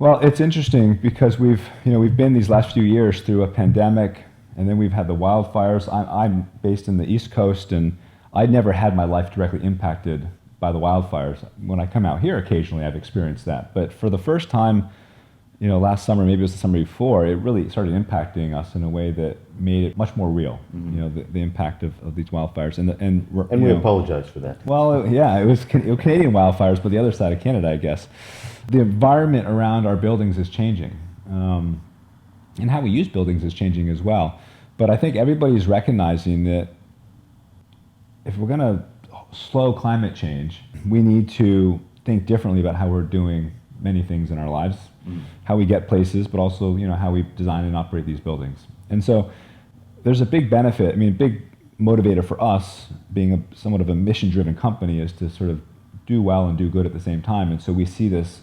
Well, it's interesting because we've been these last few years through a pandemic, and then we've had the wildfires. I'm based in the East Coast, and I'd never had my life directly impacted by the wildfires. When I come out here occasionally, I've experienced that. But for the first time, last summer, maybe it was the summer before, it really started impacting us in a way that made it much more real. The impact of these wildfires, And we apologize for that. well, yeah, it was Canadian wildfires, but the other side of Canada, I guess. The environment around our buildings is changing, and how we use buildings is changing as well. But I think everybody's recognizing that if we're going to slow climate change, we need to think differently about how we're doing many things in our lives, how we get places, but also how we design and operate these buildings. And so there's a big benefit. I mean, a big motivator for us, being somewhat of a mission-driven company, is to sort of do well and do good at the same time. And so we see this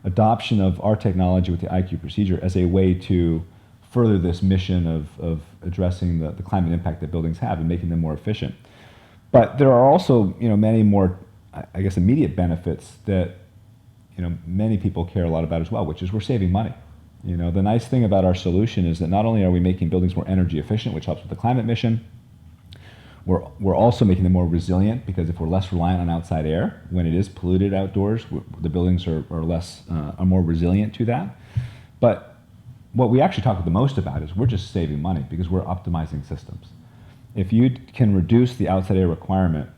adoption of our technology with the IAQP procedure as a way to further this mission of addressing the climate impact that buildings have and making them more efficient. But there are also many more, I guess, immediate benefits that many people care a lot about as well, which is we're saving money. The nice thing about our solution is that not only are we making buildings more energy efficient, which helps with the climate mission, we're also making them more resilient, because if we're less reliant on outside air, when it is polluted outdoors, the buildings are more resilient to that. But what we actually talk the most about is we're just saving money because we're optimizing systems. If you can reduce the outside air requirement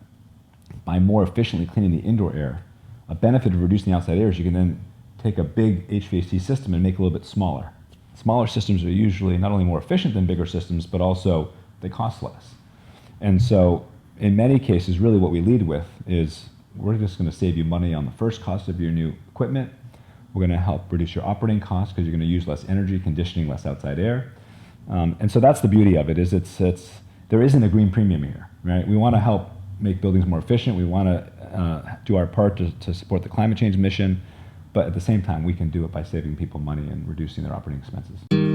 by more efficiently cleaning the indoor air, a benefit of reducing the outside air is you can then take a big HVAC system and make it a little bit smaller. Smaller systems are usually not only more efficient than bigger systems, but also they cost less. And so in many cases, really what we lead with is we're just going to save you money on the first cost of your new equipment. We're going to help reduce your operating costs because you're going to use less energy, conditioning less outside air. And so that's the beauty of it, is there isn't a green premium here, right? We want to help make buildings more efficient. We want to do our part to support the climate change mission, but at the same time, we can do it by saving people money and reducing their operating expenses.